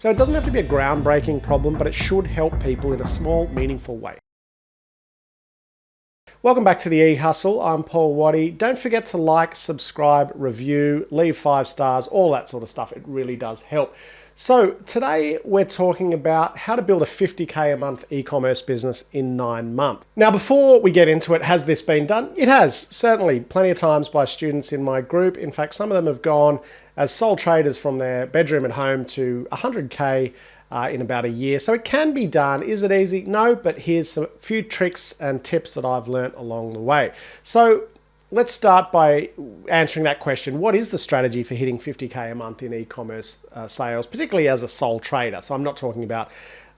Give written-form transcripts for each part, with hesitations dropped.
So it doesn't have to be a groundbreaking problem, but it should help people in a small, meaningful way. Welcome back to the E-Hustle. I'm Paul Waddy. Don't forget to like, subscribe, review, leave 5 stars, all that sort of stuff. It really does help. So today we're talking about how to build a 50K a month e-commerce business in 9 months. Now, before we get into it, has this been done? It has, certainly, plenty of times by students in my group. In fact, some of them have gone as sole traders from their bedroom at home to 100K in about a year. So it can be done. Is it easy? No, but here's a few tricks and tips that I've learnt along the way. So let's start by answering that question. What is the strategy for hitting 50K a month in e-commerce sales, particularly as a sole trader? So I'm not talking about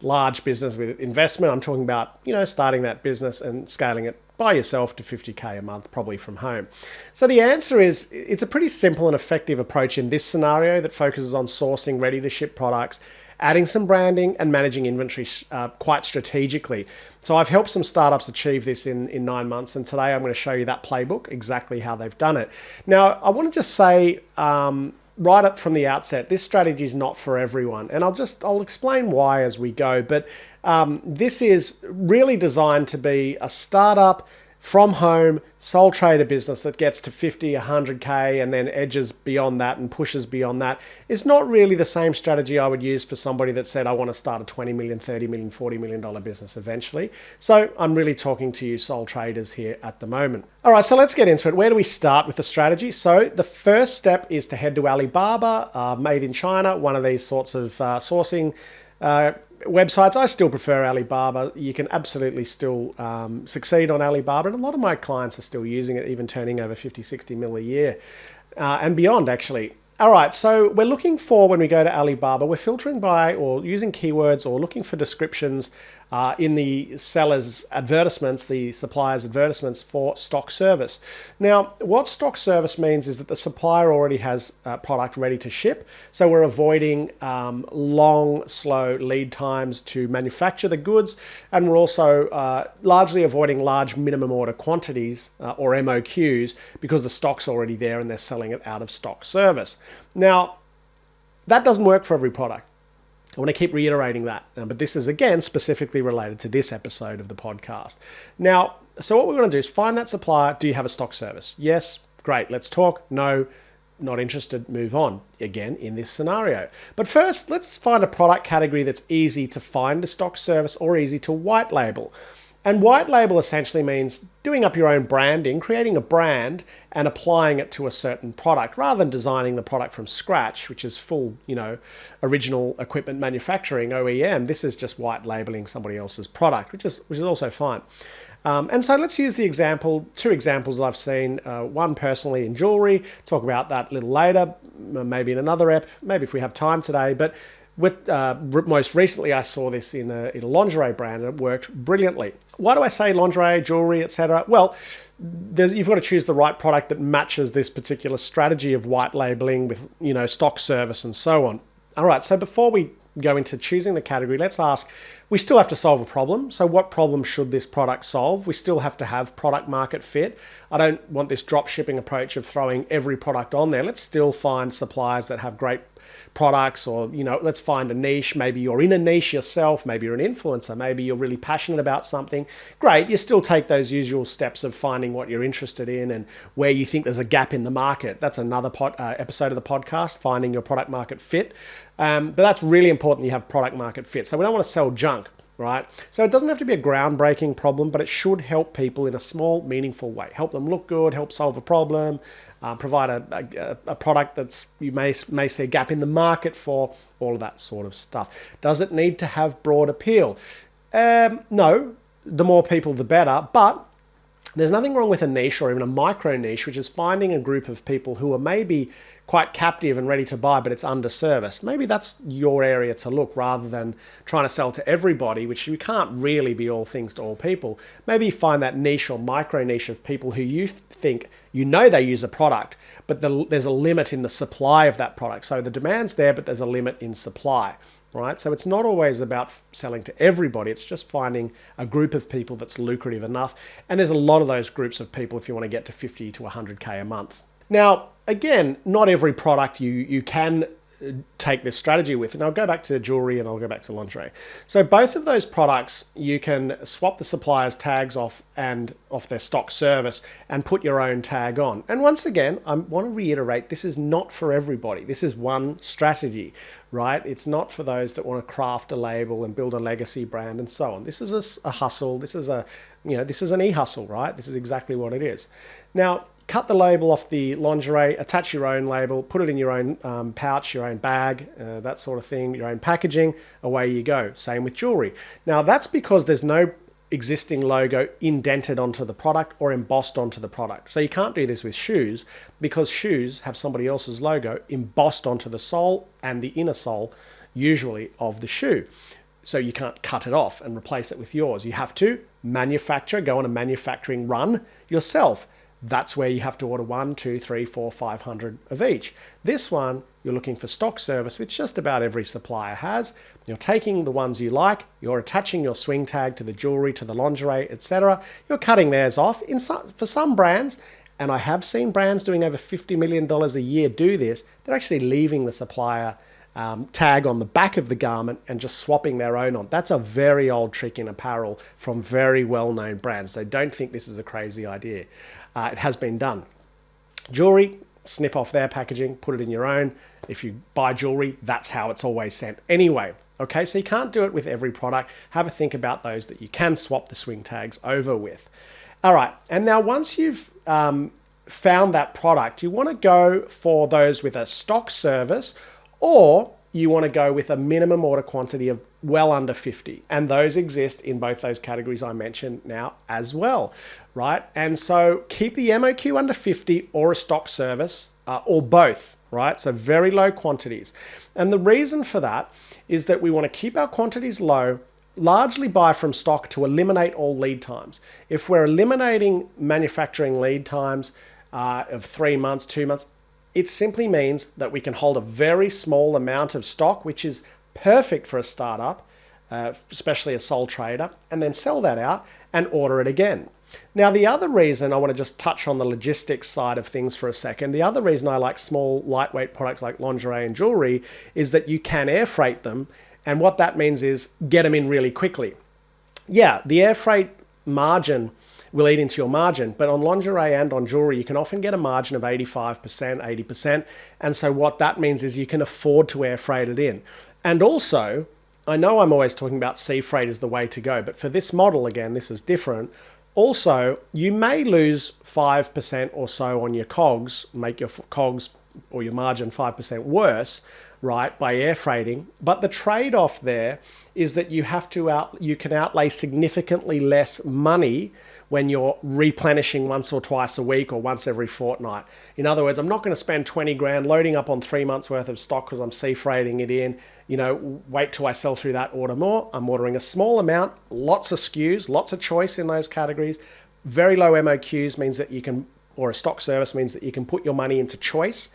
large business with investment. I'm talking about, starting that business and scaling it by yourself to 50K a month, probably from home. So the answer is, it's a pretty simple and effective approach in this scenario that focuses on sourcing ready to ship products, adding some branding and managing inventory quite strategically. So I've helped some startups achieve this in 9 months, and today I'm going to show you that playbook, exactly how they've done it. Now, I want to just say right up from the outset, this strategy is not for everyone, and I'll explain why as we go. But this is really designed to be a startup from home, sole trader business that gets to 50, 100K and then edges beyond that and pushes beyond that. It's not really the same strategy I would use for somebody that said, I want to start a 20 million, 30 million, $40 million business eventually. So I'm really talking to you sole traders here at the moment. All right, so let's get into it. Where do we start with the strategy? So the first step is to head to Alibaba, made in China, one of these sorts of sourcing websites. I still prefer Alibaba. You can absolutely still succeed on Alibaba, and a lot of my clients are still using it, even turning over 50, 60 mil a year and beyond, actually. All right, so we're looking for, when we go to Alibaba, we're filtering by or using keywords or looking for descriptions in the seller's advertisements, the supplier's advertisements for stock service. Now, what stock service means is that the supplier already has a product ready to ship. So we're avoiding long, slow lead times to manufacture the goods. And we're also largely avoiding large minimum order quantities or MOQs because the stock's already there and they're selling it out of stock service. Now, that doesn't work for every product. I want to keep reiterating that, but this is, again, specifically related to this episode of the podcast. Now, so what we're going to do is find that supplier. Do you have a stock service? Yes, great, let's talk. No, not interested, move on, again, in this scenario. But first, let's find a product category that's easy to find a stock service or easy to white label. And white label essentially means doing up your own branding, creating a brand and applying it to a certain product rather than designing the product from scratch, which is full, original equipment manufacturing, OEM. This is just white labeling somebody else's product, which is also fine. And so let's use the example, 2 examples that I've seen, one personally in jewelry, talk about that a little later, maybe in another ep, maybe if we have time today. But with most recently, I saw this in a lingerie brand, and it worked brilliantly. Why do I say lingerie, jewelry, etc.? Well, you've got to choose the right product that matches this particular strategy of white labeling with, stock service and so on. All right, so before we go into choosing the category, let's ask, we still have to solve a problem. So what problem should this product solve? We still have to have product market fit. I don't want this drop shipping approach of throwing every product on there. Let's still find suppliers that have great products, or let's find a niche. Maybe you're in a niche yourself, maybe you're an influencer, maybe you're really passionate about something. Great, you still take those usual steps of finding what you're interested in and where you think there's a gap in the market. That's another episode of the podcast, finding your product market fit. But that's really important, you have product market fit. So we don't want to sell junk, right? So it doesn't have to be a groundbreaking problem, but it should help people in a small, meaningful way. Help them look good, help solve a problem, provide a product that's you may see a gap in the market for, all of that sort of stuff. Does it need to have broad appeal? No, the more people, the better, but there's nothing wrong with a niche or even a micro niche, which is finding a group of people who are maybe quite captive and ready to buy, but it's underserviced. Maybe that's your area to look rather than trying to sell to everybody, which you can't really be all things to all people. Maybe you find that niche or micro niche of people who you think they use a product, but there's a limit in the supply of that product. So the demand's there, but there's a limit in supply. Right? So it's not always about selling to everybody. It's just finding a group of people that's lucrative enough. And there's a lot of those groups of people if you want to get to 50 to 100K a month. Now, again, not every product you can take this strategy with. And I'll go back to jewelry and I'll go back to lingerie. So both of those products, you can swap the supplier's tags off and off their stock service and put your own tag on. And once again, I want to reiterate, this is not for everybody. This is one strategy, right? It's not for those that want to craft a label and build a legacy brand and so on. This is a hustle. This is this is an e-hustle, right? This is exactly what it is. Now, cut the label off the lingerie, attach your own label, put it in your own pouch, your own bag, that sort of thing, your own packaging, away you go. Same with jewelry. Now, that's because there's no existing logo indented onto the product or embossed onto the product. So you can't do this with shoes because shoes have somebody else's logo embossed onto the sole and the inner sole, usually, of the shoe. So you can't cut it off and replace it with yours. You have to go on a manufacturing run yourself. That's where you have to order 1, 2, 3, 4, 500 of each. This one, you're looking for stock service, which just about every supplier has. You're taking the ones you like, you're attaching your swing tag to the jewelry, to the lingerie, etc. You're cutting theirs off. For some brands, and I have seen brands doing over $50 million a year do this, they're actually leaving the supplier tag on the back of the garment and just swapping their own on. That's a very old trick in apparel from very well-known brands. So don't think this is a crazy idea. It has been done. Jewelry, snip off their packaging, put it in your own. If you buy jewelry, that's how it's always sent anyway. Okay, so you can't do it with every product. Have a think about those that you can swap the swing tags over with. All right, and now once you've found that product, you want to go for those with a stock service, or you want to go with a minimum order quantity of well under 50. And those exist in both those categories I mentioned now as well, right? And so keep the MOQ under 50 or a stock service or both, right? So very low quantities. And the reason for that is that we want to keep our quantities low, largely buy from stock to eliminate all lead times. If we're eliminating manufacturing lead times of 3 months, 2 months, it simply means that we can hold a very small amount of stock, which is perfect for a startup, especially a sole trader, and then sell that out and order it again. Now, the other reason I want to just touch on the logistics side of things for a second, the other reason I like small, lightweight products like lingerie and jewelry is that you can air freight them. And what that means is get them in really quickly. Yeah, the air freight margin will eat into your margin, but on lingerie and on jewelry, you can often get a margin of 85%, 80%. And so what that means is you can afford to air freight it in. And also, I know I'm always talking about sea freight is the way to go, but for this model, again, this is different. Also, you may lose 5% or so on your COGS, make your COGS or your margin 5% worse, right, by air freighting. But the trade-off there is that you can outlay significantly less money when you're replenishing once or twice a week or once every fortnight. In other words, I'm not going to spend 20 grand loading up on 3 months worth of stock because I'm sea freighting it in. Wait till I sell through that, order more. I'm ordering a small amount, lots of SKUs, lots of choice in those categories. Very low MOQs means that you can, or a stock service means that you can put your money into choice.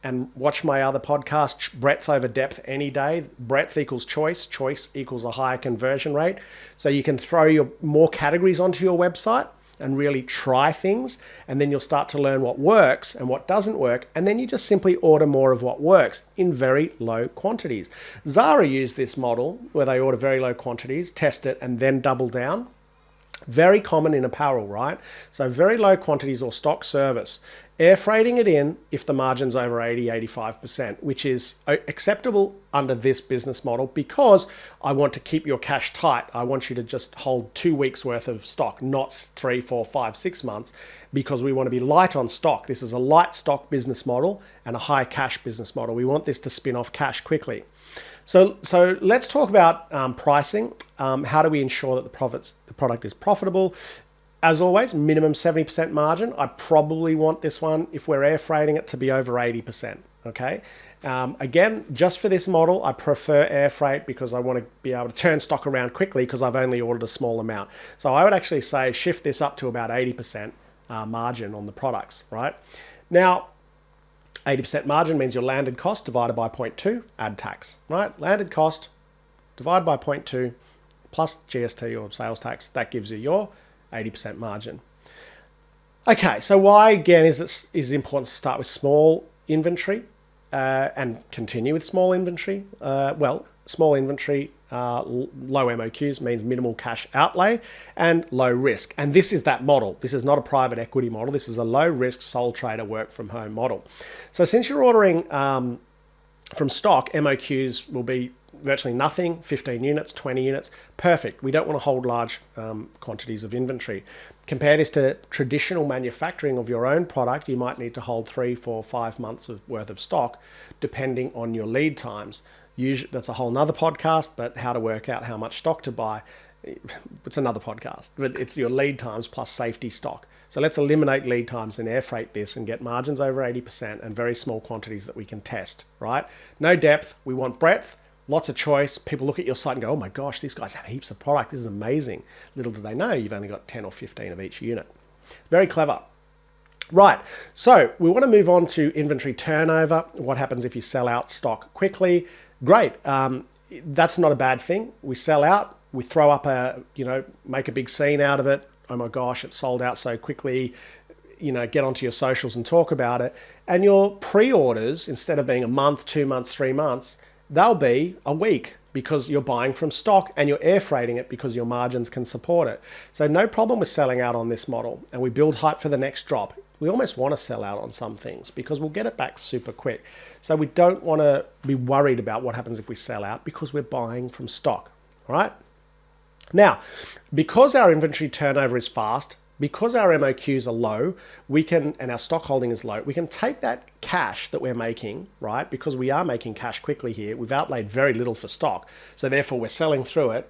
And watch my other podcast, Breadth Over Depth, any day. Breadth equals choice equals a higher conversion rate. So you can throw your more categories onto your website and really try things. And then you'll start to learn what works and what doesn't work. And then you just simply order more of what works in very low quantities. Zara used this model where they order very low quantities, test it, and then double down. Very common in apparel, right? So very low quantities or stock service. Air freighting it in if the margin's over 80, 85%, which is acceptable under this business model because I want to keep your cash tight. I want you to just hold 2 weeks worth of stock, not 3, 4, 5, 6 months, because we want to be light on stock. This is a light stock business model and a high cash business model. We want this to spin off cash quickly. So let's talk about pricing. How do we ensure that the product is profitable? As always, minimum 70% margin. I probably want this one, if we're air freighting it, to be over 80%, okay? Again, just for this model, I prefer air freight because I want to be able to turn stock around quickly because I've only ordered a small amount. So I would actually say shift this up to about 80% margin on the products, right? Now, 80% margin means your landed cost divided by 0.2, add tax, right? Landed cost divided by 0.2 plus GST or sales tax, that gives you your 80% margin. Okay, so why again is it important to start with small inventory? and continue with small inventory. Small inventory, low MOQs means minimal cash outlay and low risk. And this is that model. This is not a private equity model. This is a low risk sole trader work from home model. So since you're ordering from stock, MOQs will be virtually nothing, 15 units, 20 units, perfect. We don't want to hold large quantities of inventory. Compare this to traditional manufacturing of your own product. You might need to hold 3, 4, 5 months worth of stock, depending on your lead times. Usually, that's a whole nother podcast, but how to work out how much stock to buy, it's another podcast. But it's your lead times plus safety stock. So let's eliminate lead times and air freight this and get margins over 80% and very small quantities that we can test, right? No depth, we want breadth. Lots of choice. People look at your site and go, oh my gosh, these guys have heaps of product. This is amazing. Little do they know you've only got 10 or 15 of each unit. Very clever. Right, so we want to move on to inventory turnover. What happens if you sell out stock quickly? Great. That's not a bad thing. We sell out, we throw up make a big scene out of it. Oh my gosh, it sold out so quickly. Get onto your socials and talk about it. And your pre-orders, instead of being a month, 2 months, 3 months, they'll be a week because you're buying from stock and you're air freighting it because your margins can support it. So no problem with selling out on this model, and we build hype for the next drop. We almost want to sell out on some things because we'll get it back super quick. So we don't want to be worried about what happens if we sell out because we're buying from stock, all right? Now, because our inventory turnover is fast, because our MOQs are low, and our stock holding is low, we can take that cash that we're making, right? Because we are making cash quickly here. We've outlaid very little for stock. So therefore we're selling through it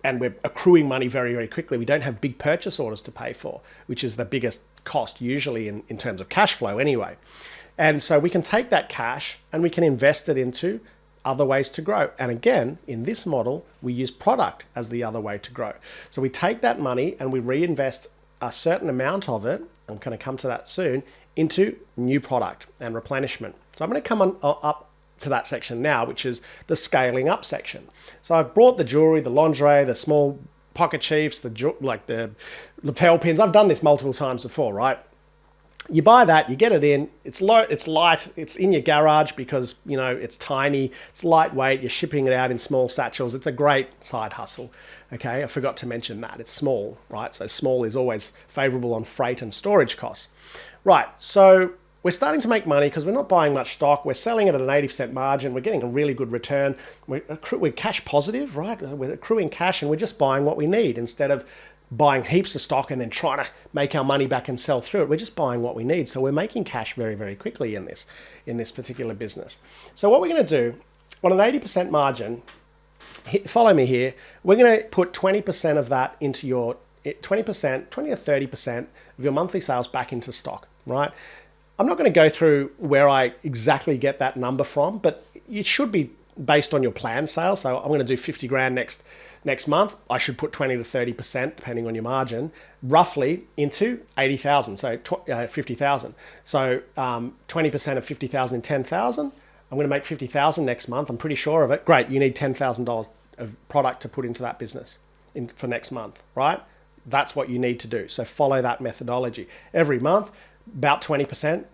and we're accruing money very, very quickly. We don't have big purchase orders to pay for, which is the biggest cost usually in terms of cash flow anyway. And so we can take that cash and we can invest it into other ways to grow. And again, in this model, we use product as the other way to grow. So we take that money and we reinvest a certain amount of it, I'm going to come to that soon, into new product and replenishment. So I'm going to come up to that section now, which is the scaling up section. So I've brought the jewelry, the lingerie, the small pocket chiefs, the lapel pins. I've done this multiple times before, right? You buy that, you get it in, it's low, it's light, it's in your garage because, it's tiny, it's lightweight, you're shipping it out in small satchels. It's a great side hustle, okay? I forgot to mention that. It's small, right? So small is always favorable on freight and storage costs. Right, so we're starting to make money because we're not buying much stock. We're selling it at an 80% margin. We're getting a really good return. We're cash positive, right? We're accruing cash and we're just buying what we need instead of buying heaps of stock and then trying to make our money back and sell through it. We're just buying what we need. So we're making cash very, very quickly in this particular business. So what we're going to do on an 80% margin, follow me here, we're going to put 20% of that into your 20 or 30% of your monthly sales back into stock, right? I'm not going to go through where I exactly get that number from, but it should be based on your planned sales. So I'm going to do 50 grand next month. I should put 20 to 30%, depending on your margin, roughly into 80,000. So 50,000. So 20% of 50,000 in 10,000. I'm going to make 50,000 next month. I'm pretty sure of it. Great. You need $10,000 of product to put into that business for next month, right? That's what you need to do. So follow that methodology. Every month, about 20%,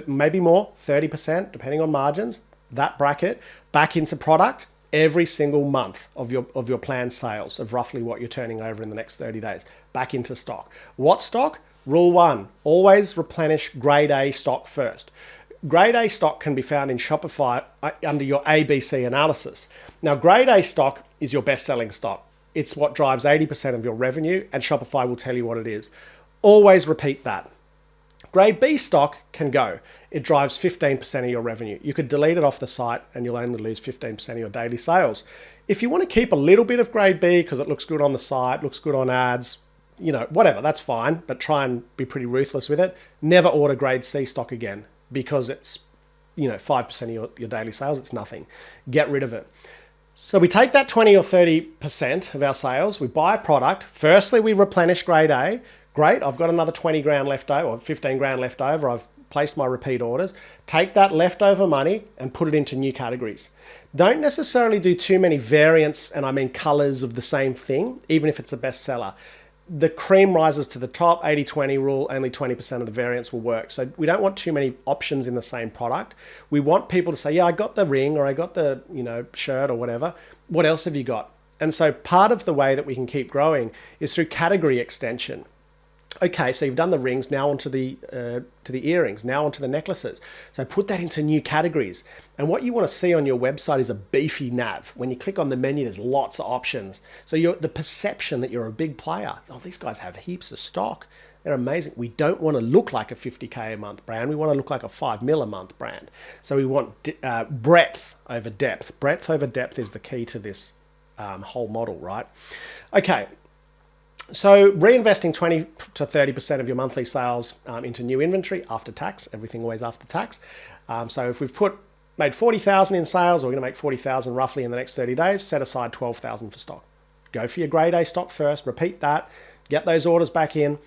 maybe more, 30%, depending on margins, that bracket back into product every single month of your planned sales of roughly what you're turning over in the next 30 days, back into stock. What stock? Rule 1, always replenish grade A stock first. Grade A stock can be found in Shopify under your ABC analysis. Now, grade A stock is your best-selling stock. It's what drives 80% of your revenue, and Shopify will tell you what it is. Always repeat that. Grade B stock can go. It drives 15% of your revenue. You could delete it off the site and you'll only lose 15% of your daily sales. If you want to keep a little bit of grade B because it looks good on the site, looks good on ads, whatever, that's fine, but try and be pretty ruthless with it. Never order grade C stock again because it's, 5% of your daily sales. It's nothing. Get rid of it. So we take that 20 or 30% of our sales, we buy a product. Firstly, we replenish grade A. Great, I've got another 20 grand left over, or 15 grand left over. I've placed my repeat orders. Take that leftover money and put it into new categories. Don't necessarily do too many variants, and I mean colors of the same thing, even if it's a bestseller. the cream rises to the top. 80-20 rule, only 20% of the variants will work. So we don't want too many options in the same product. We want people to say, yeah, I got the ring, or I got the shirt or whatever. What else have you got? And so part of the way that we can keep growing is through category extension. Okay, so you've done the rings, now onto the earrings, now onto the necklaces. So put that into new categories. And what you want to see on your website is a beefy nav. When you click on the menu, there's lots of options. So the perception that you're a big player. Oh, these guys have heaps of stock. They're amazing. We don't want to look like a 50K a month brand. We want to look like a 5 mil a month brand. So we want breadth over depth. Breadth over depth is the key to this whole model, right? Okay. So reinvesting 20 to 30% of your monthly sales into new inventory after tax, everything always after tax. So if we've made 40,000 in sales, or we're going to make 40,000 roughly in the next 30 days, set aside 12,000 for stock. Go for your grade A stock first, repeat that, get those orders back in,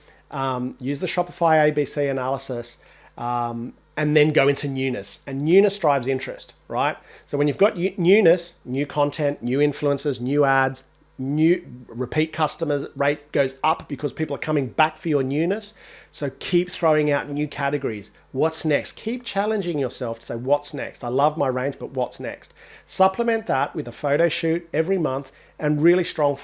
use the Shopify ABC analysis, and then go into newness. And newness drives interest, right? So when you've got newness, new content, new influencers, new ads, new repeat customers rate goes up because people are coming back for your newness. So keep throwing out new categories. What's next? Keep challenging yourself to say, what's next? I love my range, but what's next? Supplement that with a photo shoot every month and really strong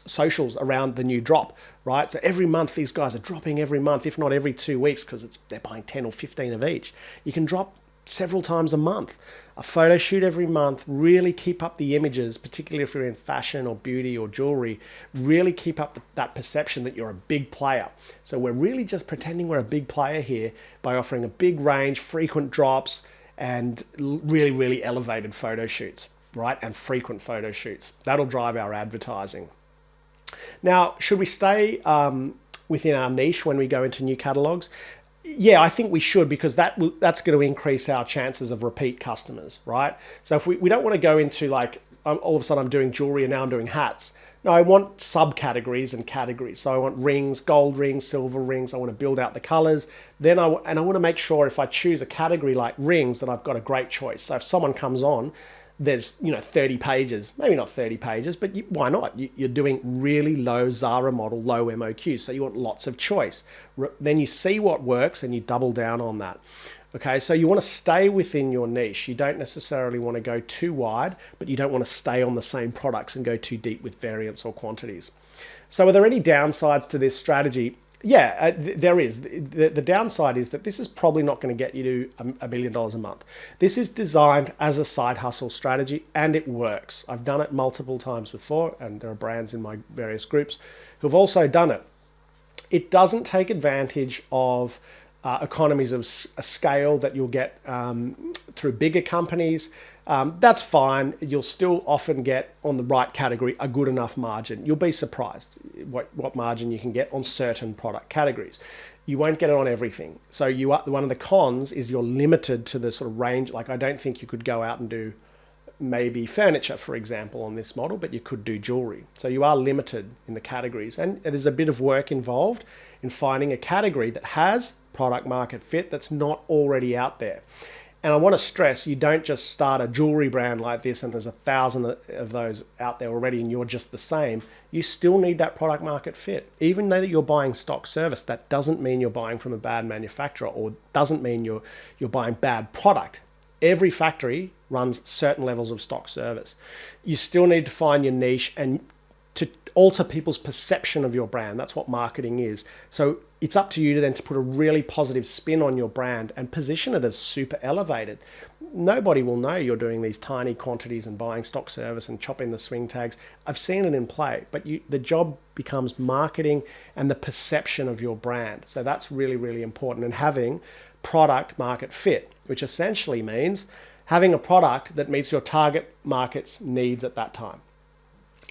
socials around the new drop, right? So every month, these guys are dropping every month, if not every 2 weeks, because they're buying 10 or 15 of each. You can drop several times a month. A photo shoot every month, really keep up the images, particularly if you're in fashion or beauty or jewelry, really keep up that perception that you're a big player. So we're really just pretending we're a big player here by offering a big range, frequent drops, and really, really elevated photo shoots, right? And frequent photo shoots. That'll drive our advertising. Now, should we stay within our niche when we go into new catalogs? Yeah, I think we should, because that's going to increase our chances of repeat customers, right? So if we don't want to go into like, all of a sudden I'm doing jewelry and now I'm doing hats. No, I want subcategories and categories. So I want rings, gold rings, silver rings. I want to build out the colors. Then I want to make sure if I choose a category like rings that I've got a great choice. So if someone comes on, there's 30 pages, maybe not 30 pages, but why not? You're doing really low Zara model, low MOQ, so you want lots of choice. Then you see what works and you double down on that. Okay, so you want to stay within your niche. You don't necessarily want to go too wide, but you don't want to stay on the same products and go too deep with variants or quantities. So are there any downsides to this strategy? Yeah, there is. The downside is that this is probably not going to get you to $1 million a month. This is designed as a side hustle strategy, and it works. I've done it multiple times before, and there are brands in my various groups who've also done it. It doesn't take advantage of economies of scale that you'll get through bigger companies. That's fine. You'll still often get, on the right category, a good enough margin. You'll be surprised what margin you can get on certain product categories. You won't get it on everything. So one of the cons is you're limited to the sort of range. Like, I don't think you could go out and do maybe furniture, for example, on this model, but you could do jewelry. So you are limited in the categories, and there's a bit of work involved in finding a category that has product market fit that's not already out there. And I want to stress, you don't just start a jewelry brand like this and there's 1,000 of those out there already and you're just the same. You still need that product market fit. Even though you're buying stock service, that doesn't mean you're buying from a bad manufacturer, or doesn't mean you're buying bad product. Every factory runs certain levels of stock service. You still need to find your niche and to alter people's perception of your brand. That's what marketing is. So it's up to you to then to put a really positive spin on your brand and position it as super elevated. Nobody will know you're doing these tiny quantities and buying stock service and chopping the swing tags. I've seen it in play, but the job becomes marketing and the perception of your brand. So that's really, really important. And having product market fit, which essentially means having a product that meets your target market's needs at that time.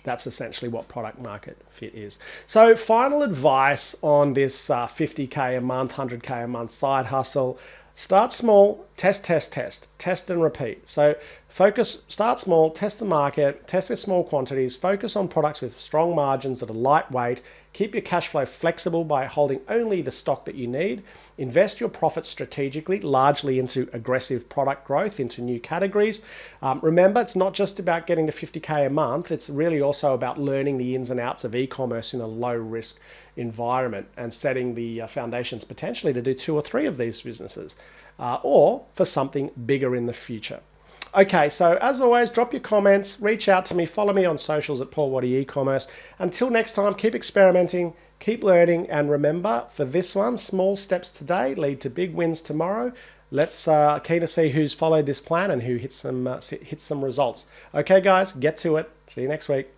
That's essentially what product market fit is. So final advice on this 50K a month, 100K a month side hustle. Start small, test and repeat. So focus, start small, test the market, test with small quantities, focus on products with strong margins that are lightweight, keep your cash flow flexible by holding only the stock that you need, invest your profits strategically, largely into aggressive product growth, into new categories. Remember, it's not just about getting to 50K a month, it's really also about learning the ins and outs of e-commerce in a low risk environment and setting the foundations potentially to do 2 or 3 of these businesses. Or for something bigger in the future. Okay, so as always, drop your comments, reach out to me, follow me on socials at Paul Waddy eCommerce. Until next time, keep experimenting, keep learning, and remember, for this one, small steps today lead to big wins tomorrow. Let's keen to see who's followed this plan and who hits some results. Okay, guys, get to it. See you next week.